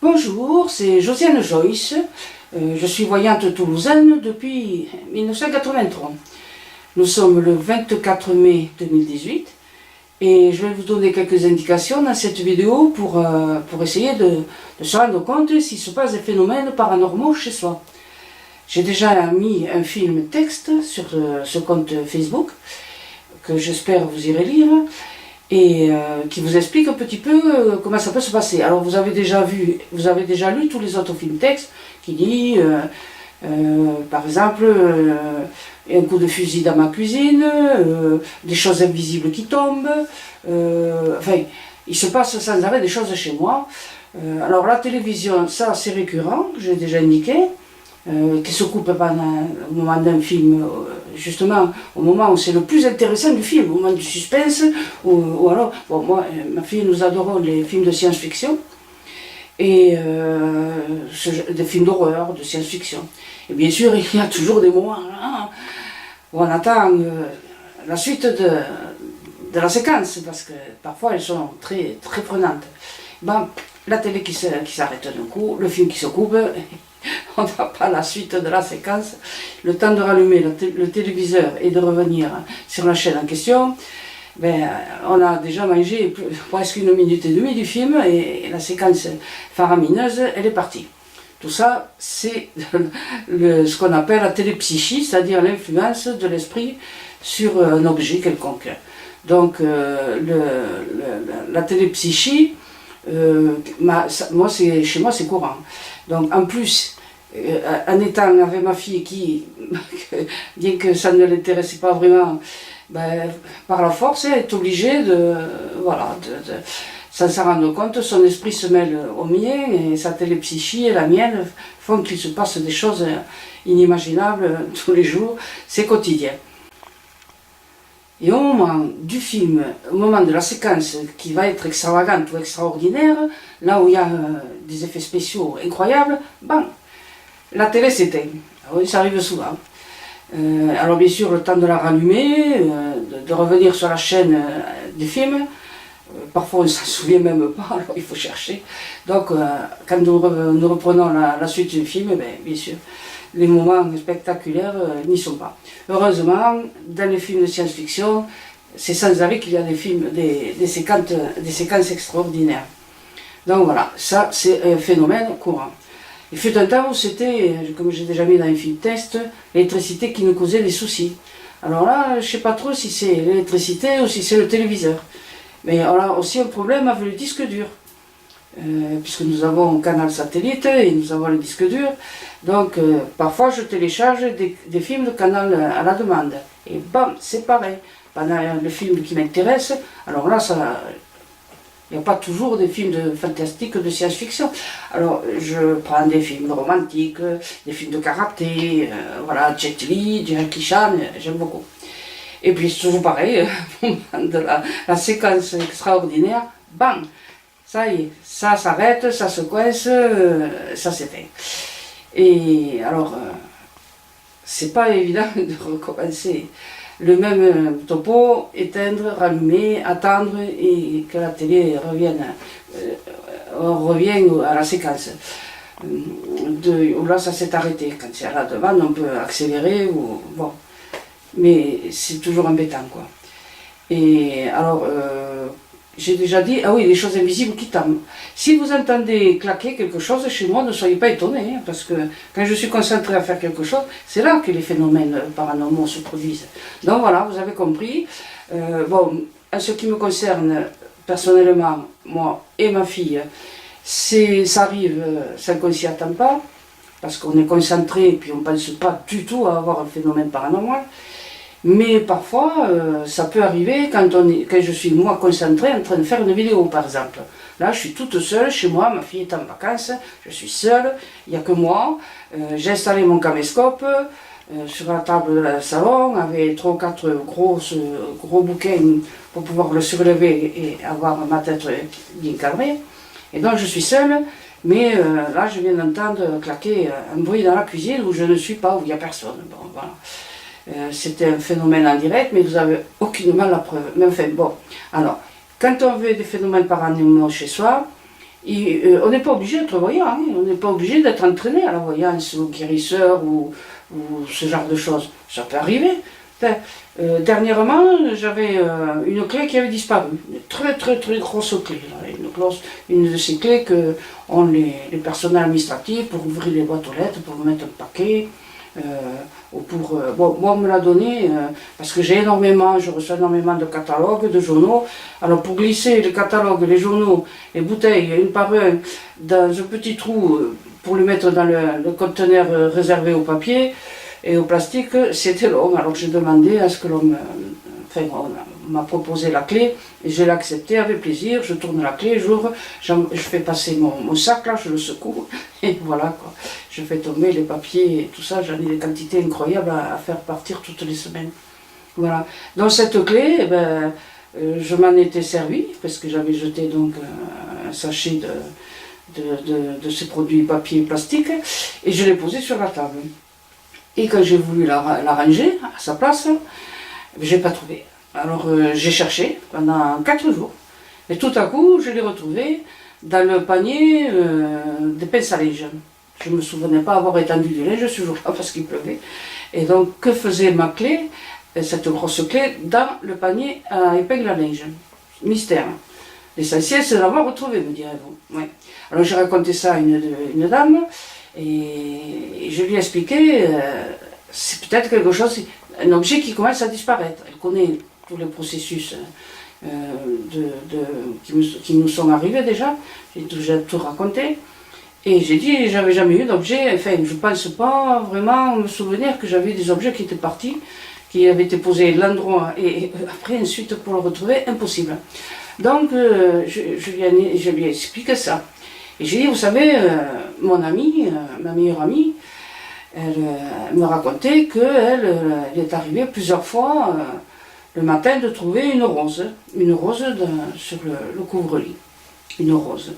Bonjour, c'est Josiane Joyce. Je suis voyante toulousaine depuis 1983. Nous sommes le 24 mai 2018 et je vais vous donner quelques indications dans cette vidéo pour essayer de se rendre compte s'il se passe des phénomènes paranormaux chez soi. J'ai déjà mis un film texte sur ce compte Facebook que j'espère vous irez lire et qui vous explique un petit peu comment ça peut se passer. Alors vous avez déjà lu tous les autres films textes qui disent par exemple un coup de fusil dans ma cuisine, des choses invisibles qui tombent, enfin il se passe sans arrêt des choses chez moi. Alors la télévision, ça c'est récurrent, j'ai déjà indiqué, qui se coupe pendant au moment d'un film, justement au moment où c'est le plus intéressant du film, au moment du suspense, ou alors, bon, moi, ma fille, nous adorons les films de science-fiction, et des films d'horreur, de science-fiction. Et bien sûr, il y a toujours des moments là, où on attend la suite de la séquence, parce que parfois elles sont très, très prenantes. Bon, la télé qui s'arrête d'un coup, le film qui se coupe, on n'a pas la suite de la séquence, le temps de rallumer le téléviseur et de revenir sur la chaîne en question, ben, on a déjà mangé presque 1 minute et demie du film et la séquence faramineuse, elle est partie. Tout ça, c'est ce qu'on appelle la télépsychie, c'est-à-dire l'influence de l'esprit sur un objet quelconque. Donc, la télépsychie, chez moi, c'est courant. Donc, en plus, en étant avec ma fille qui, bien que ça ne l'intéressait pas vraiment, ben, par la force, elle est obligée sans s'en rendre compte, son esprit se mêle au mien et sa télépsychie et la mienne font qu'il se passe des choses inimaginables tous les jours, c'est quotidien. Et au moment du film, au moment de la séquence qui va être extravagante ou extraordinaire, là où il y a des effets spéciaux incroyables, bon, la télé s'éteint. Oui, ça arrive souvent. Alors bien sûr, le temps de la rallumer, de revenir sur la chaîne des films, parfois on ne s'en souvient même pas, alors il faut chercher. Donc quand nous reprenons la suite du film, bien sûr, les moments spectaculaires n'y sont pas. Heureusement, dans les films de science-fiction, c'est sans arrêt qu'il y a des séquences extraordinaires. Donc voilà, ça c'est un phénomène courant. Il fut un temps où c'était, comme j'ai déjà mis dans les films test, l'électricité qui nous causait des soucis. Alors là, je ne sais pas trop si c'est l'électricité ou si c'est le téléviseur. Mais on a aussi un problème avec le disque dur. Puisque nous avons un canal satellite et nous avons le disque dur. Donc parfois je télécharge des films de canal à la demande. Et bam, c'est pareil. Pendant le film qui m'intéresse, alors là, il n'y a pas toujours des films fantastiques de science-fiction. Alors je prends des films romantiques, des films de karaté, voilà, Jet Li, Jackie Chan, j'aime beaucoup. Et puis c'est toujours pareil, au moment de la séquence extraordinaire, bam, ça y est, ça s'arrête, ça se coince, ça s'éteint. Et alors, c'est pas évident de recommencer le même topo, éteindre, rallumer, attendre et que la télé revienne. On revient à la séquence. Où là, ça s'est arrêté. Quand c'est à la demande, on peut accélérer ou bon. Mais c'est toujours embêtant, quoi. Et alors, j'ai déjà dit, ah oui, les choses invisibles qui tombent. Si vous entendez claquer quelque chose chez moi, ne soyez pas étonnés, hein, parce que quand je suis concentré à faire quelque chose, c'est là que les phénomènes paranormaux se produisent. Donc voilà, vous avez compris. Bon, en ce qui me concerne, personnellement, moi et ma fille, ça arrive sans qu'on s'y attend pas, parce qu'on est concentré et puis on ne pense pas du tout à avoir un phénomène paranormal. Mais parfois, ça peut arriver quand je suis moi concentrée en train de faire une vidéo par exemple. Là, je suis toute seule chez moi, ma fille est en vacances, je suis seule, il n'y a que moi. J'ai installé mon caméscope sur la table de la salon avec 3 ou 4 gros bouquins pour pouvoir le surlever et avoir ma tête bien cadrée. Et donc je suis seule, mais là je viens d'entendre claquer un bruit dans la cuisine où je ne suis pas, où il n'y a personne. Bon, voilà. C'était un phénomène en direct, mais vous n'avez aucunement la preuve. Mais enfin, bon, alors, quand on veut des phénomènes paranormaux chez soi, On n'est pas obligé d'être voyant, hein. On n'est pas obligé d'être entraîné à la voyance, au guérisseur ou ce genre de choses. Ça peut arriver. Dernièrement, j'avais une clé qui avait disparu, une très grosse clé. Une de ces clés que ont les personnels administratifs pour ouvrir les boîtes aux lettres, pour mettre un paquet. Bon, moi on me l'a donné parce que je reçois énormément de catalogues, de journaux. Alors pour glisser les catalogues, les journaux, les bouteilles, une par un, dans un petit trou pour les mettre dans le conteneur réservé au papier et au plastique, c'était long. Alors j'ai demandé à ce que l'on m'a proposé la clé et je l'ai accepté avec plaisir. Je tourne la clé, j'ouvre, je fais passer mon sac là, je le secoue et voilà quoi. Je fais tomber les papiers et tout ça, j'en ai des quantités incroyables à faire partir toutes les semaines. Voilà. Dans cette clé, je m'en étais servi parce que j'avais jeté donc un sachet de ces produits papier et plastique et je l'ai posé sur la table. Et quand j'ai voulu la ranger à sa place, je n'ai pas trouvé. Alors j'ai cherché pendant 4 jours. Et tout à coup, je l'ai retrouvé dans le panier des pinces à linge. Je ne me souvenais pas avoir étendu du linge ce jour-là parce qu'il pleuvait. Et donc, que faisait ma clé, cette grosse clé, dans le panier à épingle à linge? Mystère. L'essentiel, c'est d'avoir retrouvé, me direz-vous. Ouais. Alors j'ai raconté ça à une dame. Et je lui ai expliqué, c'est peut-être quelque chose, un objet qui commence à disparaître. Elle connaît tous les processus qui nous sont arrivés déjà, j'ai déjà tout raconté. Et j'ai dit, j'avais jamais eu d'objet, enfin je ne pense pas vraiment me souvenir que j'avais des objets qui étaient partis, qui avaient été posés à l'endroit, et après ensuite pour le retrouver, impossible. Donc je lui ai expliqué ça. Et j'ai dit, vous savez, mon amie, ma meilleure amie, elle me racontait qu'elle est arrivée plusieurs fois le matin de trouver une rose sur le couvre-lit. Une rose.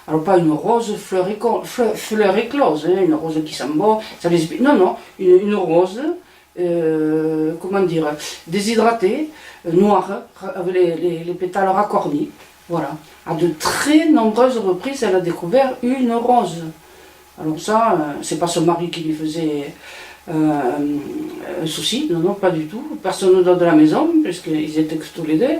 Alors pas une rose fleur éclose, hein, une rose qui sent bon, ça les... Non, une rose, comment dire, déshydratée, noire, avec les pétales racornis. Voilà. À de très nombreuses reprises, elle a découvert une rose. Alors ça, c'est pas son mari qui lui faisait un souci, non, pas du tout. Personne ne dort de la maison, puisqu'ils étaient tous les deux.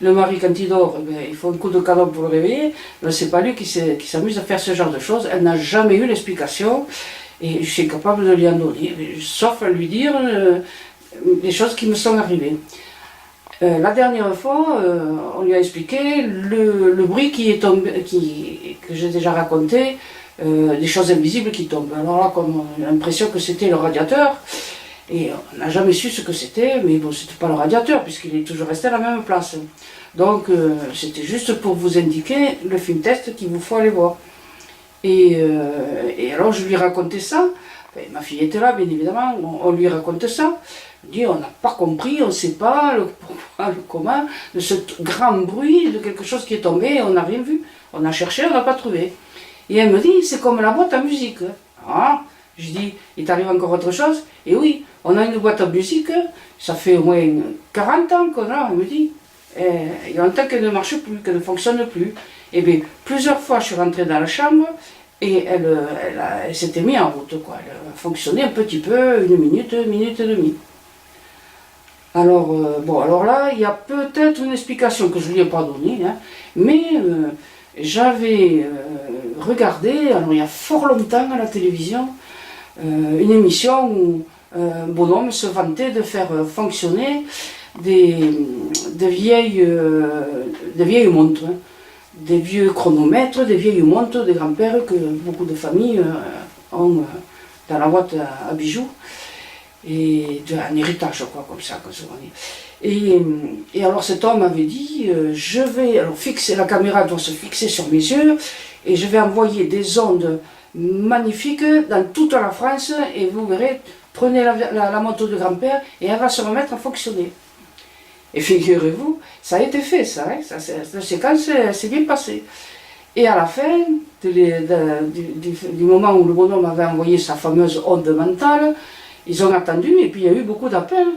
Le mari, quand il dort, il faut un coup de canon pour le réveiller. C'est pas lui qui s'amuse à faire ce genre de choses. Elle n'a jamais eu l'explication, et je suis capable de lui en donner, sauf à lui dire les choses qui me sont arrivées. La dernière fois, on lui a expliqué le bruit qui est tombé, que j'ai déjà raconté, des choses invisibles qui tombent. Alors là, comme on a l'impression que c'était le radiateur, et on n'a jamais su ce que c'était, mais bon, c'était pas le radiateur, puisqu'il est toujours resté à la même place. Donc, c'était juste pour vous indiquer le film test qu'il vous faut aller voir. Et alors, je lui racontais ça. Enfin, ma fille était là, bien évidemment, on lui raconte ça. On dit, on n'a pas compris, on ne sait pas le pourquoi, le comment, de ce grand bruit, de quelque chose qui est tombé, on n'a rien vu. On a cherché, on n'a pas trouvé. Et elle me dit, c'est comme la boîte à musique. Ah, je dis, il t'arrive encore autre chose? Et oui, on a une boîte à musique, ça fait au moins 40 ans qu'on a, elle me dit. Il y a longtemps qu'elle ne marche plus, qu'elle ne fonctionne plus. Et bien, plusieurs fois, je suis rentrée dans la chambre, et elle s'était mise en route, quoi. Elle a fonctionné un petit peu, une minute et demie. Alors, alors là, il y a peut-être une explication que je ne lui ai pas donnée, hein, mais j'avais regardé, alors il y a fort longtemps à la télévision, une émission où un bonhomme se vantait de faire fonctionner des vieilles montres, hein, des vieux chronomètres, des vieilles montres des grands-pères que beaucoup de familles ont dans la boîte à bijoux. Et un héritage, quoi, comme ça, comme ça. Et alors cet homme avait dit, alors la caméra doit se fixer sur mes yeux, et je vais envoyer des ondes magnifiques dans toute la France, et vous verrez, prenez la moto de grand-père, et elle va se remettre à fonctionner. Et figurez-vous, ça a été fait, ça, hein, la séquence s'est bien passée. Et à la fin du moment où le bonhomme avait envoyé sa fameuse onde mentale, ils ont attendu, et puis il y a eu beaucoup d'appels.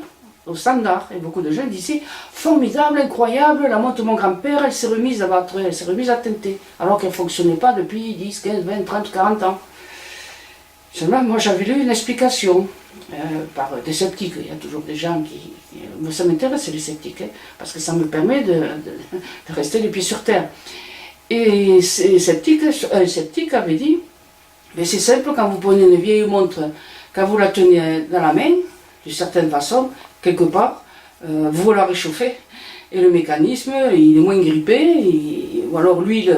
au standard. Et beaucoup de gens disaient, formidable, incroyable, la montre de mon grand-père, elle s'est remise à battre, elle s'est remise à teinter, alors qu'elle ne fonctionnait pas depuis 10, 15, 20, 30, 40 ans. Seulement, moi j'avais lu une explication par des sceptiques. Il y a toujours des gens qui... Moi ça m'intéresse les sceptiques, hein, parce que ça me permet de rester les pieds sur terre. Et ces sceptiques, un sceptique avait dit, mais c'est simple, quand vous prenez une vieille montre, quand vous la tenez dans la main, d'une certaine façon, quelque part, vous la réchauffez, et le mécanisme, il est moins grippé, ou alors l'huile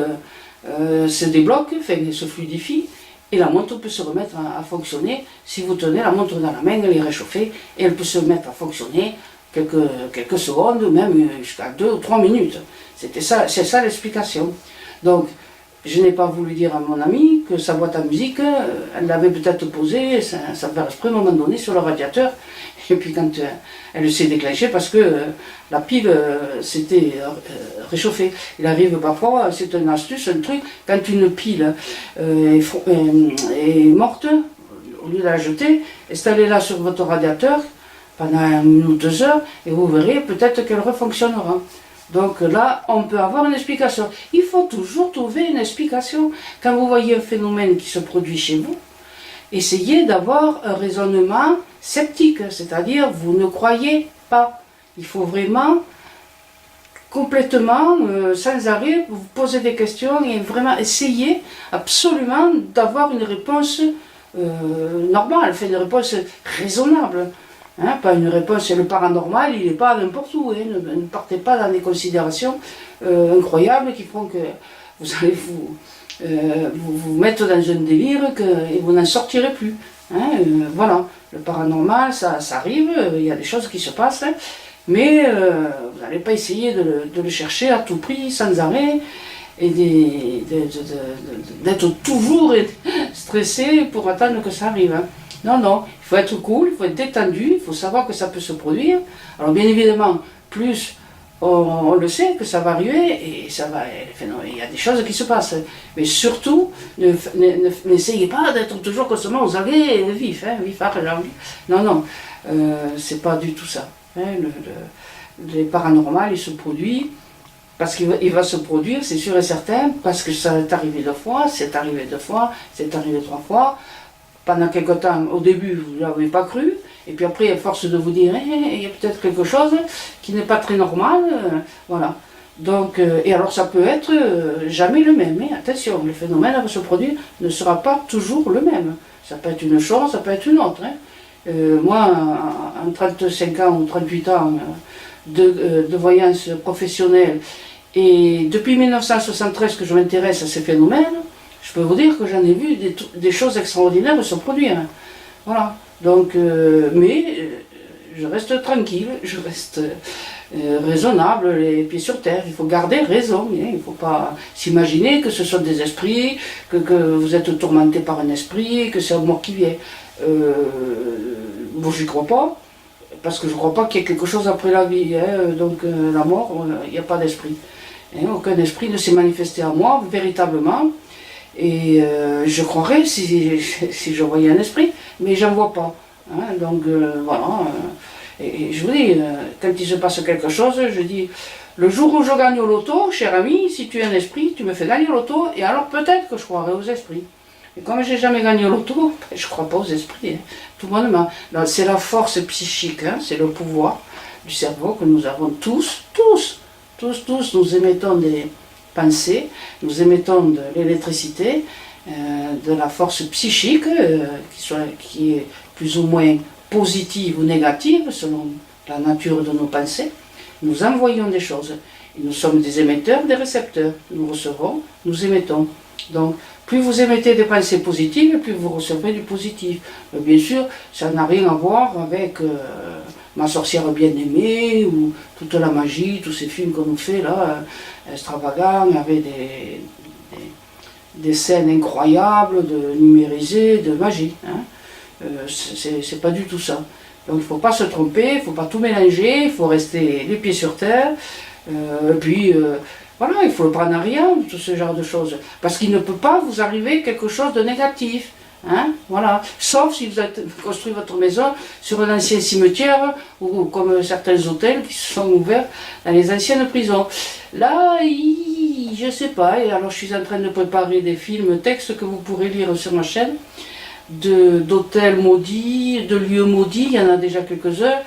se débloque, enfin, se fluidifie, et la montre peut se remettre à fonctionner. Si vous tenez la montre dans la main, elle est réchauffée, et elle peut se mettre à fonctionner quelques secondes, ou même jusqu'à 2 ou 3 minutes. C'est ça l'explication. Donc, je n'ai pas voulu dire à mon ami que sa boîte à musique, elle l'avait peut-être posée, ça fait exprès à un moment donné sur le radiateur. Et puis quand elle s'est déclenchée, parce que la pile s'était réchauffée. Il arrive parfois, c'est une astuce, un truc, quand une pile est morte, au lieu de la jeter, installez-la sur votre radiateur pendant 1 ou 2 heures, et vous verrez peut-être qu'elle refonctionnera. Donc là, on peut avoir une explication. Il faut toujours trouver une explication. Quand vous voyez un phénomène qui se produit chez vous, essayez d'avoir un raisonnement sceptique, c'est-à-dire vous ne croyez pas. Il faut vraiment, complètement, sans arrêt, vous poser des questions et vraiment essayer absolument d'avoir une réponse normale, une réponse raisonnable. Hein, pas une réponse, le paranormal, il n'est pas n'importe où, hein, ne partez pas dans des considérations incroyables qui font que vous allez vous mettre dans un délire et vous n'en sortirez plus. Hein, voilà, le paranormal, ça arrive, il y a des choses qui se passent, hein, mais vous n'allez pas essayer de le chercher à tout prix, sans arrêt, et d'être toujours stressé pour attendre que ça arrive. Hein. Non, non, il faut être cool, il faut être détendu, il faut savoir que ça peut se produire. Alors bien évidemment, plus on le sait que ça va arriver, et ça va, il y a des choses qui se passent. Mais surtout, n'essayez pas d'être toujours constamment aux aguets vif, hein, vif, non, non, c'est pas du tout ça. Hein, le paranormal, il se produit, parce qu'il va se produire, c'est sûr et certain, parce que ça est arrivé 2 fois, c'est arrivé 2 fois, c'est arrivé 3 fois. Pendant quelque temps, au début, vous ne l'avez pas cru, et puis après, à force de vous dire, il y a peut-être quelque chose qui n'est pas très normal, voilà. Donc, et alors ça peut être jamais le même, mais attention, le phénomène va se produire ne sera pas toujours le même. Ça peut être une chose, ça peut être une autre. Hein. Moi, en 35 ans ou 38 ans de voyance professionnelle, et depuis 1973 que je m'intéresse à ces phénomènes, je peux vous dire que j'en ai vu des choses extraordinaires se produire. Voilà. Donc, mais je reste tranquille, je reste raisonnable, les pieds sur terre. Il faut garder raison. Hein. Il ne faut pas s'imaginer que ce sont des esprits, que vous êtes tourmenté par un esprit, que c'est un mort qui vient. Bon, j'y crois pas, parce que je ne crois pas qu'il y ait quelque chose après la vie. Hein. Donc, la mort, il n'y a pas d'esprit. Hein. Aucun esprit ne s'est manifesté à moi, véritablement. Et je croirais si je voyais un esprit, mais j'en vois pas. Hein, donc voilà. Et je vous dis, quand il se passe quelque chose, je dis, le jour où je gagne au loto, cher ami, si tu es un esprit, tu me fais gagner au loto, et alors peut-être que je croirai aux esprits. Et comme je n'ai jamais gagné au loto, je ne crois pas aux esprits. Hein, tout bonnement. C'est la force psychique, hein, c'est le pouvoir du cerveau que nous avons tous, nous émettons des pensée, nous émettons de l'électricité, de la force psychique, qui est plus ou moins positive ou négative, selon la nature de nos pensées. Nous envoyons des choses. Et nous sommes des émetteurs, des récepteurs. Nous recevons, nous émettons. Donc, plus vous émettez des pensées positives, plus vous recevrez du positif. Mais bien sûr, ça n'a rien à voir avec Ma sorcière bien-aimée, ou toute la magie, tous ces films qu'on nous fait là, extravagants, avec des scènes incroyables, numérisées, de magie. Hein. C'est pas du tout ça. Donc il ne faut pas se tromper, il ne faut pas tout mélanger, il faut rester les pieds sur terre. Et puis, voilà, il faut le prendre à rien, tout ce genre de choses. Parce qu'il ne peut pas vous arriver quelque chose de négatif. Hein, voilà. Sauf si vous avez construit votre maison sur un ancien cimetière ou comme certains hôtels qui se sont ouverts dans les anciennes prisons. Là, je ne sais pas. Et alors, je suis en train de préparer des films, textes que vous pourrez lire sur ma chaîne, d'hôtels maudits, de lieux maudits. Il y en a déjà quelques-uns.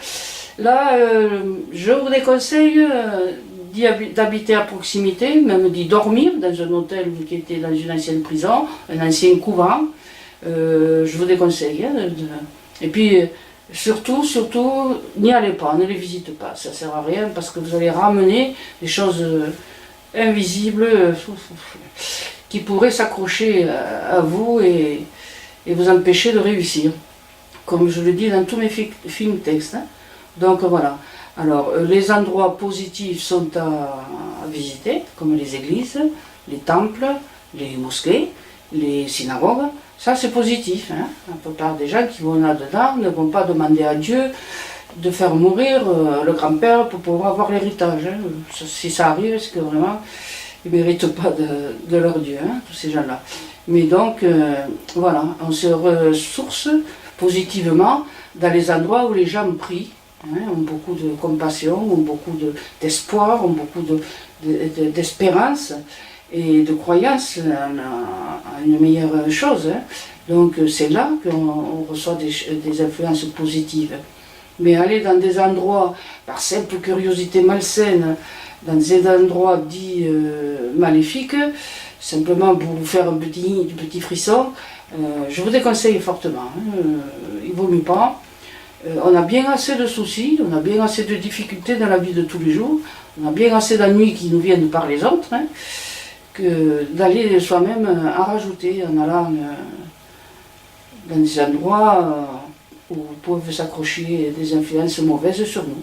Là, je vous déconseille d'habiter à proximité, même d'y dormir dans un hôtel qui était dans une ancienne prison, un ancien couvent. Je vous déconseille. Hein, et puis, surtout, n'y allez pas, ne les visitez pas. Ça ne sert à rien parce que vous allez ramener des choses invisibles qui pourraient s'accrocher à vous et vous empêcher de réussir. Comme je le dis dans tous mes films textes. Hein. Donc voilà. Alors, les endroits positifs sont à visiter, comme les églises, les temples, les mosquées, les synagogues. Ça, c'est positif. Hein. La plupart des gens qui vont là-dedans ne vont pas demander à Dieu de faire mourir le grand-père pour pouvoir avoir l'héritage. Hein. Si ça arrive, c'est que vraiment, ils ne méritent pas de leur Dieu, hein, tous ces gens-là. Mais donc, voilà, on se ressource positivement dans les endroits où les gens prient, hein, ont beaucoup de compassion, ont beaucoup d'espoir, ont beaucoup d'espérance et de croyance à une meilleure chose. Hein. Donc c'est là qu'on reçoit des influences positives. Mais aller dans des endroits, par simple curiosité malsaine, dans des endroits dits maléfiques, simplement pour vous faire un petit frisson, je vous déconseille fortement. Hein. Il ne vaut mieux pas. On a bien assez de soucis, on a bien assez de difficultés dans la vie de tous les jours, on a bien assez d'ennuis qui nous viennent par les autres, hein, que d'aller soi-même en rajouter en allant dans des endroits où peuvent s'accrocher des influences mauvaises sur nous.